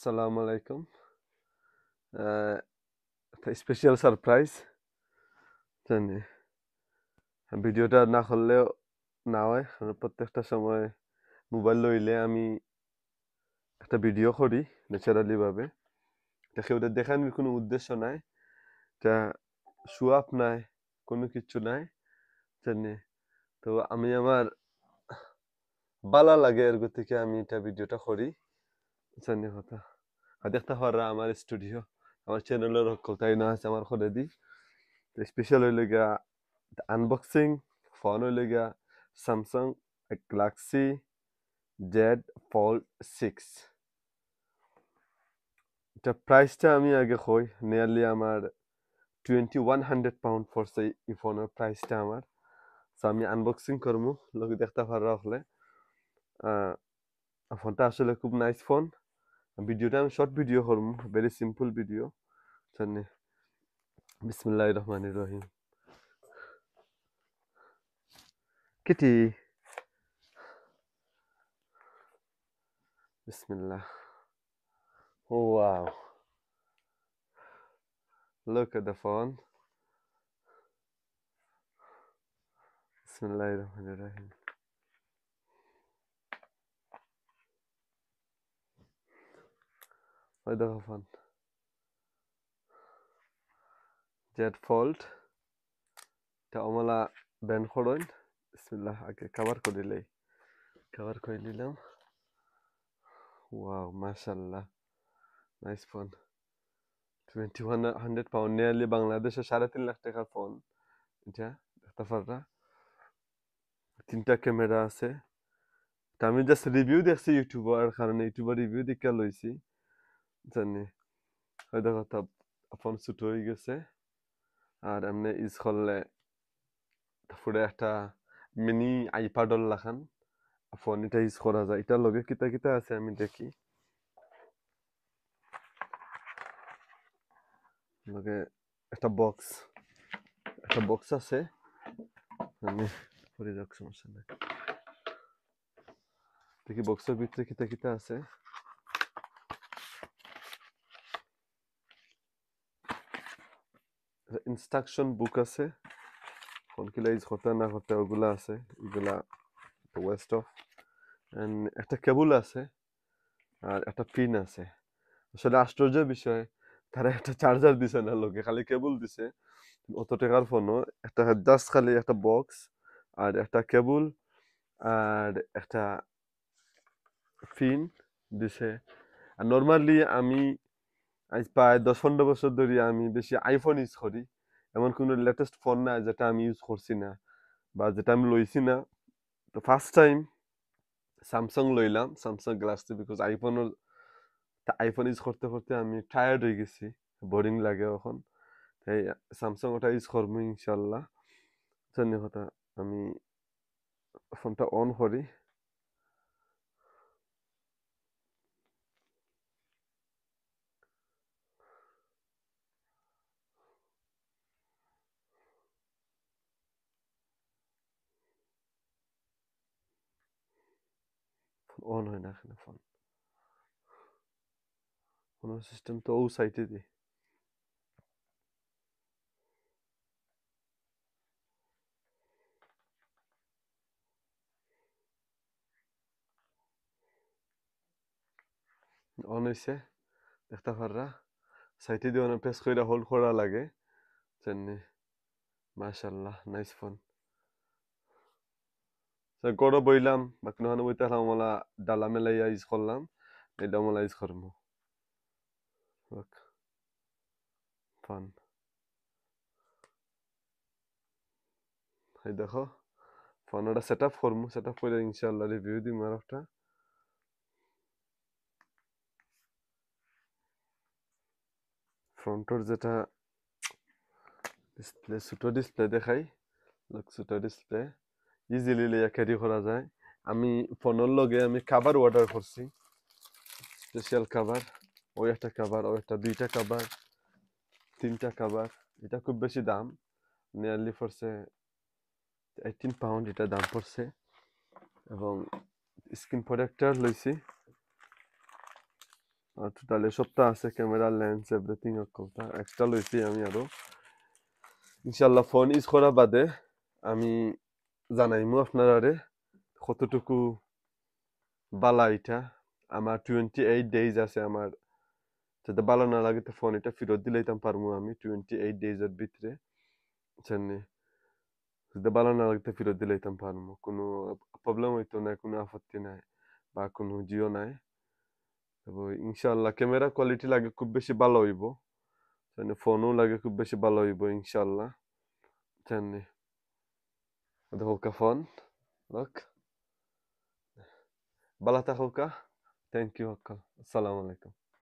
আসসালামু আলাইকুম। একটা স্পেশাল সারপ্রাইজ জানি ভিডিওটা না করলেও না হয়, কারণ প্রত্যেকটা সময় মোবাইল লইলে আমি একটা ভিডিও করি ন্যাচারালি ভাবে। দেখে ওটা দেখানোর কোনো উদ্দেশ্য নাই, এটা শো আপ নাই, কোনো কিছু নাই জানি। তো আমি আমার ভালো লাগে এর থেকে আমি এটা ভিডিওটা করি জানি কথা। আর দেখতে পারা আমার স্টুডিও, আমার চ্যানেলের কোথায় না আছে আমার করে দিই। স্পেশাল হইলে গিয়া আনবক্সিং ফোন হইলে গিয়া স্যামসাং গ্যালাক্সি জেড ফোল্ড 6। এটা প্রাইসটা আমি আগে কই, নিয়ারলি আমার 2100 পাউন্ড পড়ছে এই ফোনের প্রাইসটা আমার। সো আমি আনবক্সিং করবো, লোক দেখতে পারা হলে। ফোনটা আসলে খুব নাইস ফোন। ভিডিওটা আমি শর্ট ভিডিও করবো, ভেরি সিম্পল ভিডিও জানি। বিসমিল্লাহির রহমানির রহিম। কিটি বিসমিল্লাহ। ও wow, look at the phone. বিসমিল্লাহির রহমানির রহিম। ওই দেখো ফোন জেড ফোল্ড, এটা অমলা ব্যান্ড করুন। বিসমিল্লাহ, আগে কভার করে দিলেই কভার করে নিলাম। ওয়াও মাশাল্লাহ, নাইস ফোন। 2100 পাউন্ড, নিয়ারলি বাংলাদেশে 3.5 লাখ টাকার ফোন এটা। দেখতে পাররা তিনটা ক্যামেরা আছে। তা আমি জাস্ট রিভিউ দেখছি ইউটিউবার, কারণে ইউটিউবার রিভিউ দেখে লইছি জানি। ওই দেখো তা ফোন ছোট হয়ে গেছে, আর এমনি ইউজ করলে তারপরে একটা মিনি আইপ্যাডর লাখান ফোন এটা ইউজ করা যায়। এটার লগে কিতা কিতা আছে আমি দেখি। লগে একটা বক্স আছে, আমি পরে যাক সমস্যা নাই। দেখি বক্সের ভিতরে কিতা কিতা আছে। ইনস্ট্রাকশন বুক আছে, ফোন কিলা ইউজ করতে না করতে ওগুলা আছে, এগুলা ওয়েস্ট অফ। একটা কেবল আছে আর একটা পিন আছে। আসলে আশ্চর্য বিষয়, তারা একটা চার্জার দিছে না, লোকে খালি কেবল দিছে। অত টাকার ফোনও একটা জাস্ট খালি একটা বক্স আর একটা কেবল আর একটা পিন দিছে। আর নর্মালি আমি আজ প্রায় 10-15 বছর ধরে আমি বেশি আইফোন ইউজ করি। এমন কোনো লেটেস্ট ফোন না যেটা আমি ইউজ করছি না বা যেটা আমি লইছি না। তো ফার্স্ট টাইম স্যামসাং লইলাম, Samsung Galaxy, because iPhone use করতে করতে আমি টায়ার্ড হয়ে গেছি, বোরিং লাগে এখন। তাই স্যামসাং ওটা ইউজ করবো ইনশাল্লাহ জানি কথা। আমি ফোনটা অন করি। অন হয় না এখানে ফোন সিস্টেম তো ও সাইটে দি অন হয়েছে দেখতে পাররা। সাইটে দিয়ে অনেক প্রেস করে হোল্ড করা লাগে জানি। মাশাল্লাহ, নাইস ফোন। গড় বইলাম বা কোনো বইতে আমলা ডালা মেলাইয়া ইউজ করলাম, এটা আমলা ইউজ করবো ফোন। এই দেখো ফোন ওটা সেট আপ করবো, সেট আপ করে ইনশাল্লাহ রিভিউ দিম আর একটা। ফ্রন্টর যেটা ডিসপ্লে, ছোটো ডিসপ্লে দেখাই, ছোটো ডিসপ্লে ইজিলি লিয়া ক্যারি করা যায়। আমি ফোনের লগে আমি কাভার অর্ডার করছি, স্পেশাল কাভার। ওই একটা কাভার, ওই একটা, দুইটা কাভার, তিনটা কাভার। এটা খুব বেশি দাম, নিয়ারলি পড়ছে 18 পাউন্ড এটা দাম পড়ছে। এবং স্ক্রিন প্রোটেক্টর লইছি, আর টোটালি সপ্তাহ আছে ক্যামেরা লেন্স এভরিথিং কথা এক্সট্রা লইছি আমি আরো ইনশাল্লাহ ফোন ইউজ করা বাদে আমি জানাইমু আপনারারে কতটুকু বালা এটা আমার 28 days আছে আমার যদি ভালো না লাগে তো ফোন এটা ফেরত দিলেইতাম পারমু আমি 28 days এর ভিতরে জানি যদি ভালো না লাগে তো ফেরত দিলেইতাম পারমু কোনো প্রবলেম হইতো না কোনো আপত্তি নাই বা কোনো জিও নাই তবে ইনশাল্লাহ ক্যামেরা কোয়ালিটি লাগে খুব বেশি ভালো হইব জানি ফোনও লাগে খুব বেশি ভালো হইব ইনশাল্লাহ জানি হোকা phone lock Bala থাকুকা thank you হকাল আসসালামু আলাইকুম